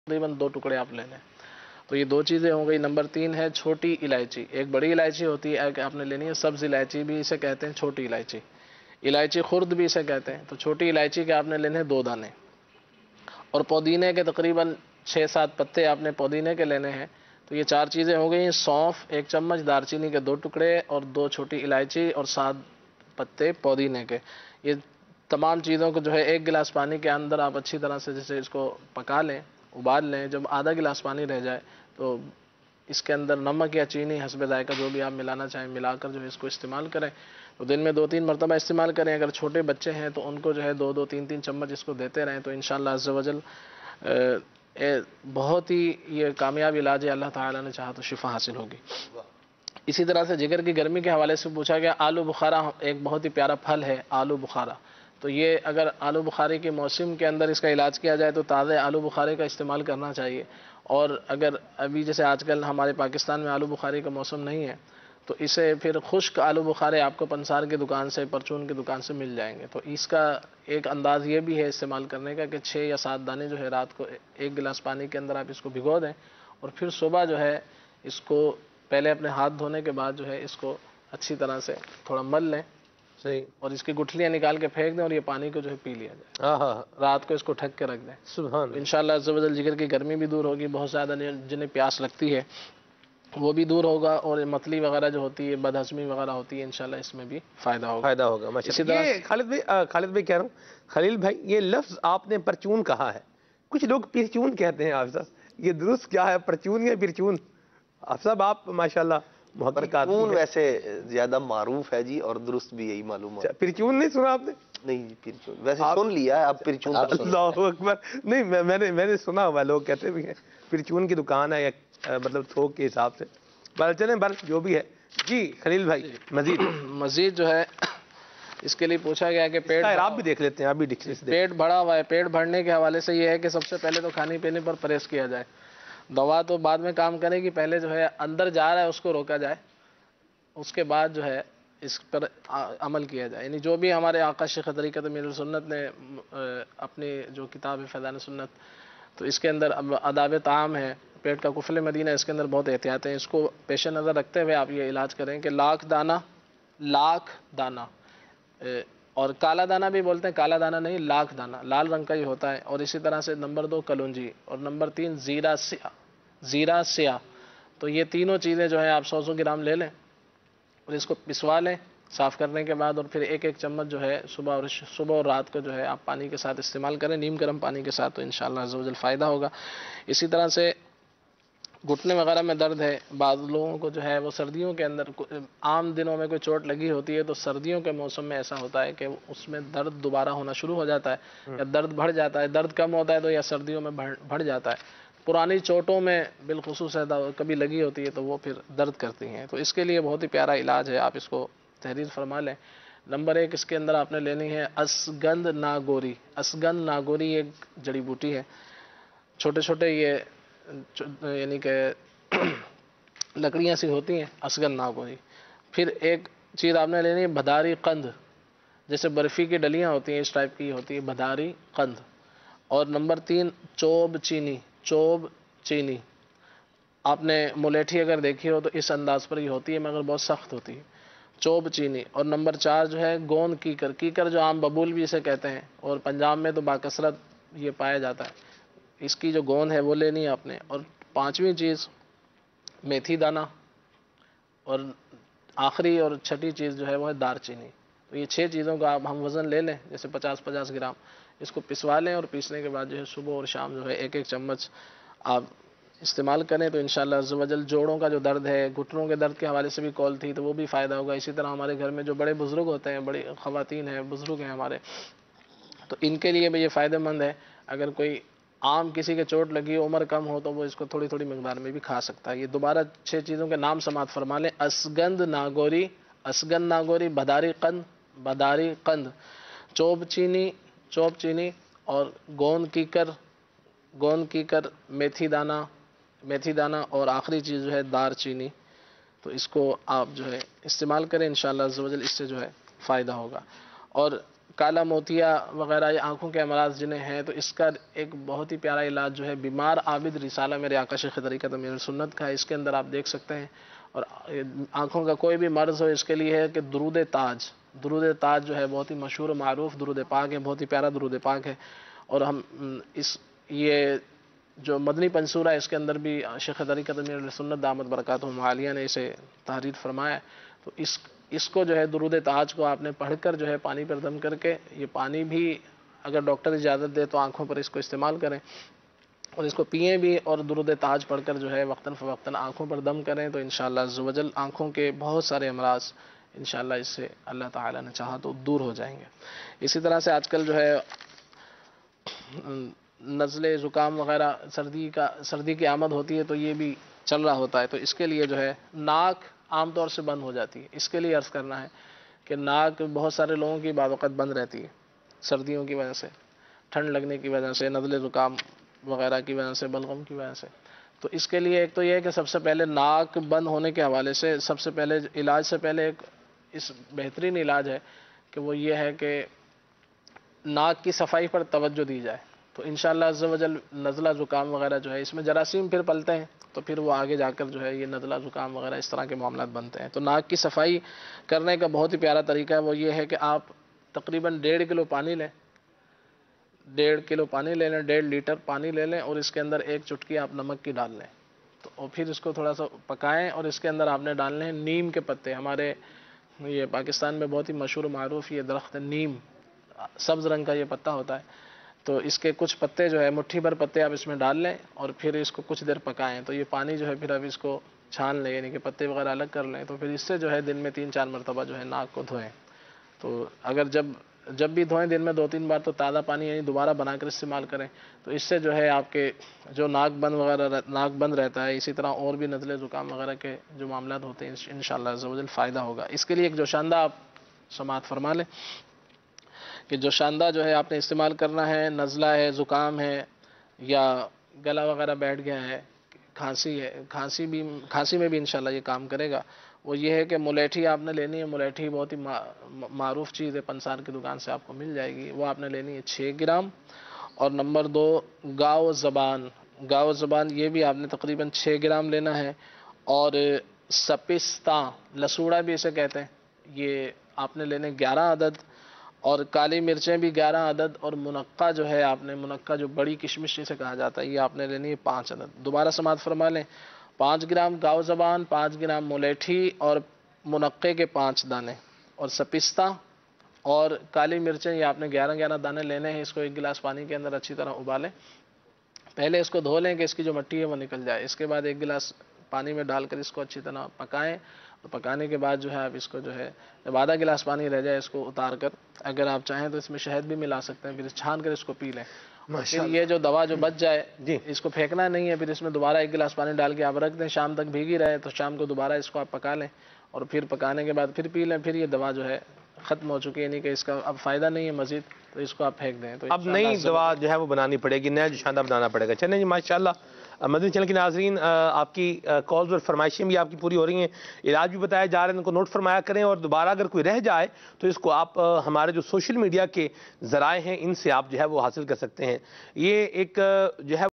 تقریباً 2 ٹکڑے آپ لے لیں. تو یہ 2 چیزیں ہو گئی. نمبر 3 ہے چھوٹی الائچی. ایک بڑی الائچی ہوتی ہے کہ آپ نے لینی ہے، سبز الائچی بھی اسے کہتے ہیں، چھوٹی الائچی، الائچی خرد بھی اسے کہتے ہیں. تو چھوٹی الائچی کے آپ نے لینے 2 دانے، اور پودینے کے تقریباً 6-7 پتے آپ نے پودینے کے لینے ہیں. تو یہ 4 چیزیں ہو گئی. سونف 1 چمچ، دار چینی کے 2 ٹکڑے، اور 2 چھوٹی الائچی، اور 7 پتے پودینے کے. یہ تمام چیزوں کو جو ہے 1 گلاس پانی کے اندر آپ اچھی طرح سے جیسے اس کو پکا لیں، ابال لیں. جب آدھا گلاس پانی رہ جائے تو اس کے اندر نمک یا چینی حسب ذائقہ جو بھی آپ ملانا چاہیں ملا کر جو ہے اس کو استعمال کریں. تو دن میں 2-3 مرتبہ استعمال کریں. اگر چھوٹے بچے ہیں تو ان کو جو ہے 2-2 3-3 چمچ اس کو دیتے رہیں، تو انشاءاللہ عز و جل بہت ہی یہ کامیاب علاج ہے. اللہ تعالیٰ نے چاہا تو شفا حاصل ہوگی. اسی طرح سے جگر کی گرمی کے حوالے سے پوچھا گیا. آلو بخارا ایک بہت ہی پیارا پھل ہے، آلو بخارا. تو یہ اگر آلو بخارے کے موسم کے اندر اس کا علاج کیا جائے تو تازہ آلو بخارے کا استعمال کرنا چاہیے. اور اگر ابھی جیسے آج کل ہمارے پاکستان میں آلو بخارے کا موسم نہیں ہے تو اسے پھر خشک آلو بخارے آپ کو پنسار کی دکان سے، پرچون کی دکان سے مل جائیں گے. تو اس کا ایک انداز یہ بھی ہے استعمال کرنے کا کہ 6 یا 7 دانے جو ہے رات کو 1 گلاس پانی کے اندر آپ اس کو بھگو دیں، اور پھر صبح جو ہے اس کو پہلے اپنے ہاتھ دھونے کے بعد جو ہے اس کو اچھی طرح سے تھوڑا مل لیں، صحیح، اور اس کی گٹھلیاں نکال کے پھینک دیں، اور یہ پانی کو جو ہے پی لیا جائے. ہاں، رات کو اس کو ڈھک کے رکھ دیں. سبحان اللہ. انشاءاللہ عز و جل جگر کی گرمی بھی دور ہوگی. بہت زیادہ جنہیں پیاس لگتی ہے وہ بھی دور ہوگا، اور متلی وغیرہ جو ہوتی ہے، بد ہضمی وغیرہ ہوتی ہے، انشاءاللہ اس میں بھی فائدہ ہوگا. فائدہ ہوگا ماشاء اسی اللہ. طرح یہ خالد بھائی کہہ رہا ہوں، خلیل بھائی، یہ لفظ آپ نے پرچون کہا ہے، کچھ لوگ پرچون کہتے ہیں. آپ صاحب یہ درست کیا ہے، پرچون یا پرچون؟ آپ صاحب آپ ماشاءاللہ محقق آدمی پرچون ہیں. ویسے زیادہ معروف ہے جی، اور درست بھی یہی معلوم ہے. پرچون نہیں سنا آپ نے؟ نہیں جی، پرچون ویسے سن لیا ہے، اب پرچون تو سن. اللہ اکبر. نہیں میں نے سنا ہوا، لوگ کہتے بھی ہیں پرچون کی دکان ہے، یا مطلب تھوک کے حساب سے. چلیں جو بھی ہے. جی خلیل بھائی مزید جو ہے اس کے لیے پوچھا گیا کہ آپ بھی دیکھ لیتے ہیں، آپ بھی پیٹ بڑا ہوا ہے. پیٹ بڑھنے کے حوالے سے یہ ہے کہ سب سے پہلے تو کھانے پینے پر پرہیز کیا جائے. دوا تو بعد میں کام کرے گی، پہلے جو ہے اندر جا رہا ہے اس کو روکا جائے، اس کے بعد جو ہے اس پر عمل کیا جائے. یعنی جو بھی ہمارے آقا شیخ طریقت امیر السنت نے اپنی جو کتاب ہے فیضان سنت، تو اس کے اندر آداب طعام ہے، پیٹ کا قفل مدینہ، اس کے اندر بہت احتیاط ہیں. اس کو پیش نظر رکھتے ہوئے آپ یہ علاج کریں کہ لاکھ دانہ اور کالا دانہ بھی بولتے ہیں، کالا دانہ نہیں، لاکھ دانہ لال رنگ کا ہی ہوتا ہے. اور اسی طرح سے نمبر 2 کلونجی، اور نمبر 3 زیرہ سیاہ. تو یہ تینوں چیزیں جو ہیں آپ 100 گرام لے لیں، اور اس کو پسوا لیں صاف کرنے کے بعد، اور پھر 1 چمچ جو ہے صبح اور رات کو جو ہے آپ پانی کے ساتھ استعمال کریں، نیم گرم پانی کے ساتھ، تو انشاءاللہ عز و جل فائدہ ہوگا. اسی طرح سے گھٹنے وغیرہ میں درد ہے، بعض لوگوں کو جو ہے وہ سردیوں کے اندر، عام دنوں میں کوئی چوٹ لگی ہوتی ہے تو سردیوں کے موسم میں ایسا ہوتا ہے کہ اس میں درد دوبارہ ہونا شروع ہو جاتا ہے، یا درد بڑھ جاتا ہے. درد کم ہوتا ہے تو یا سردیوں میں بڑھ جاتا ہے. پرانی چوٹوں میں بالخصوص کبھی لگی ہوتی ہے تو وہ پھر درد کرتی ہیں. تو اس کے لیے بہت ہی پیارا علاج ہے، آپ اس کو تحریر فرما لیں. نمبر 1 اس کے اندر آپ نے لینی ہے اسگند ناگوری. اسگند ناگوری ایک جڑی بوٹی ہے، چھوٹے چھوٹے یہ یعنی کہ لکڑیاں سی ہوتی ہیں، اسگند ناگوری. پھر ایک چیز آپ نے لینی ہے بھداری قند، جیسے برفی کی ڈلیاں ہوتی ہیں اس ٹائپ کی ہوتی ہے بھداری قند. اور نمبر 3 چوب چینی. آپ نے ملیٹھی اگر دیکھی ہو تو اس انداز پر ہی ہوتی ہے مگر بہت سخت ہوتی ہے، چوب چینی. اور نمبر 4 جو ہے گون کیکر جو عام ببول بھی اسے کہتے ہیں، اور پنجاب میں تو باکثرت یہ پایا جاتا ہے. اس کی جو گوند ہے وہ لینی ہے آپ نے. اور 5ویں چیز میتھی دانہ، اور آخری اور چھٹی چیز جو ہے وہ ہے دار چینی. تو یہ 6 چیزوں کا آپ ہم وزن لے لیں، جیسے 50 گرام. اس کو پسوا لیں، اور پیسنے کے بعد جو ہے صبح اور شام جو ہے 1 چمچ آپ استعمال کریں تو انشاءاللہ عز و جل جوڑوں کا جو درد ہے، گھٹنوں کے درد کے حوالے سے بھی کال تھی تو وہ بھی فائدہ ہوگا. اسی طرح ہمارے گھر میں جو بڑے بزرگ ہوتے ہیں، بڑی خواتین ہیں، بزرگ ہیں ہمارے، تو ان کے لیے بھی یہ فائدہ مند ہے. اگر کوئی عام کسی کے چوٹ لگی عمر کم ہو تو وہ اس کو تھوڑی تھوڑی مقدار میں بھی کھا سکتا ہے. یہ دوبارہ 6 چیزوں کے نام سماعت فرما لیں: اسگند ناگوری، بھداری قند، چوب چینی، اور گوند کیکر، میتھی دانہ، اور آخری چیز جو ہے دار چینی. تو اس کو آپ جو ہے استعمال کریں، انشاءاللہ عز و جل اس سے جو ہے فائدہ ہوگا. اور کالا موتیا وغیرہ یہ آنکھوں کے امراض جنہیں ہیں، تو اس کا ایک بہت ہی پیارا علاج جو ہے بیمار عابد رسالہ میرے آقا شیخ طریقت امیر سنت کا ہے، اس کے اندر آپ دیکھ سکتے ہیں. اور آنکھوں کا کوئی بھی مرض ہو، اس کے لیے ہے کہ درود تاج جو ہے بہت ہی مشہور و معروف درود پاک ہے، بہت ہی پیارا درود پاک ہے. اور ہم یہ جو مدنی پنصورہ ہے اس کے اندر بھی شیخ طریقت امیر سنت دامت برکاتہم عالیہ نے اسے تحریر فرمایا. تو اس کو جو ہے درود تاج کو آپ نے پڑھ کر جو ہے پانی پر دم کر کے، یہ پانی بھی اگر ڈاکٹر اجازت دے تو آنکھوں پر اس کو استعمال کریں اور اس کو پئیں بھی، اور درود تاج پڑھ کر جو ہے وقتاً فوقتاً آنکھوں پر دم کریں تو انشاءاللہ عز و جل آنکھوں کے بہت سارے امراض انشاءاللہ اس سے اللہ تعالیٰ نے چاہا تو دور ہو جائیں گے. اسی طرح سے آج کل جو ہے نزلے زکام وغیرہ سردی کی آمد ہوتی ہے تو یہ بھی چل رہا ہوتا ہے، تو اس کے لیے جو ہے ناک عام طور سے بند ہو جاتی ہے. اس کے لیے عرض کرنا ہے کہ ناک بہت سارے لوگوں کی بعض اوقات بند رہتی ہے سردیوں کی وجہ سے، ٹھنڈ لگنے کی وجہ سے، نزلے زکام وغیرہ کی وجہ سے، بلغم کی وجہ سے. تو اس کے لیے ایک تو یہ ہے کہ سب سے پہلے ناک بند ہونے کے حوالے سے سب سے پہلے علاج سے پہلے ایک اس بہترین علاج ہے کہ وہ یہ ہے کہ ناک کی صفائی پر توجہ دی جائے. تو انشاءاللہ عز و جل نزلہ زکام وغیرہ جو ہے اس میں جراثیم پھر پلتے ہیں تو پھر وہ آگے جا کر جو ہے یہ نزلہ زکام وغیرہ اس طرح کے معاملات بنتے ہیں. تو ناک کی صفائی کرنے کا بہت ہی پیارا طریقہ ہے، وہ یہ ہے کہ آپ تقریباً 1.5 کلو پانی لیں، 1.5 کلو پانی لے لیں، 1.5 لیٹر پانی لے لیں، اور اس کے اندر 1 چٹکی آپ نمک کی ڈال لیں. تو اور پھر اس کو تھوڑا سا پکائیں، اور اس کے اندر آپ نے ڈالنے ہیں نیم کے پتے. ہمارے یہ پاکستان میں بہت ہی مشہور و معروف یہ درخت ہے نیم، سبز رنگ کا یہ پتا ہوتا ہے. تو اس کے کچھ پتے جو ہے مٹھی بھر پتے آپ اس میں ڈال لیں اور پھر اس کو کچھ دیر پکائیں. تو یہ پانی جو ہے پھر اب اس کو چھان لیں، یعنی کہ پتے وغیرہ الگ کر لیں. تو پھر اس سے جو ہے دن میں 3-4 مرتبہ جو ہے ناک کو دھوئیں. تو اگر جب بھی دھوئیں دن میں 2-3 بار تو تازہ پانی یعنی دوبارہ بنا کر استعمال کریں. تو اس سے جو ہے آپ کے جو ناک بند رہتا ہے، اسی طرح اور بھی نزلے زکام وغیرہ کے جو معاملات ہوتے ہیں انشاءاللہ عز و جل فائدہ ہوگا. اس کے لیے ایک جوشاندہ آپ سماعت فرما لیں کہ جوشاندہ جو ہے آپ نے استعمال کرنا ہے. نزلہ ہے، زکام ہے، یا گلا وغیرہ بیٹھ گیا ہے، کھانسی ہے، کھانسی میں بھی انشاءاللہ یہ کام کرے گا. وہ یہ ہے کہ ملیٹھی آپ نے لینی ہے. ملیٹھی بہت ہی معروف چیز ہے، پنسار کی دکان سے آپ کو مل جائے گی. وہ آپ نے لینی ہے 6 گرام. اور نمبر 2 گاؤ زبان یہ بھی آپ نے تقریباً 6 گرام لینا ہے. اور سپستہ لسوڑا بھی اسے کہتے ہیں، یہ آپ نے لینے 11 عدد. اور کالی مرچیں بھی 11 عدد. اور منقع جو ہے آپ نے، منقع جو بڑی کشمش جسے کہا جاتا ہے، یہ آپ نے لینی ہے 5 عدد. دوبارہ سماعت فرما لیں، 5 گرام گاؤ زبان، 5 گرام ملیٹھی، اور منقع کے 5 دانے، اور سپستہ اور کالی مرچیں یہ آپ نے 11 دانے لینے ہیں. اس کو 1 گلاس پانی کے اندر اچھی طرح ابالیں. پہلے اس کو دھو لیں کہ اس کی جو مٹی ہے وہ نکل جائے. اس کے بعد 1 گلاس پانی میں ڈال کر اس کو اچھی طرح پکائیں. پکانے کے بعد جو ہے آپ اس کو جو ہے جب آدھا گلاس پانی رہ جائے اس کو اتار کر، اگر آپ چاہیں تو اس میں شہد بھی ملا سکتے ہیں، پھر چھان کر اس کو پی لیں. پھر یہ جو دوا جو بچ جائے اس کو پھینکنا نہیں ہے، پھر اس میں دوبارہ 1 گلاس پانی ڈال کے آپ رکھ دیں. شام تک بھیگی رہے تو شام کو دوبارہ اس کو آپ پکا لیں، اور پھر پکانے کے بعد پھر پی لیں. پھر یہ دوا جو ہے ختم ہو چکی ہے، یعنی کہ اس کا اب فائدہ نہیں ہے مزید، تو اس کو آپ پھینک دیں. تو اب نئی دوا جو ہے وہ بنانی پڑے گی، نیا جوشاندہ بنانا پڑے گا. چلیں جی ماشاءاللہ. مدنی چینل کے ناظرین، آپ کی کالز اور فرمائشیں بھی آپ کی پوری ہو رہی ہیں، علاج بھی بتایا جا رہے ہیں، ان کو نوٹ فرمایا کریں. اور دوبارہ اگر کوئی رہ جائے تو اس کو آپ ہمارے جو سوشل میڈیا کے ذرائع ہیں ان سے آپ جو ہے وہ حاصل کر سکتے ہیں. یہ ایک جو ہے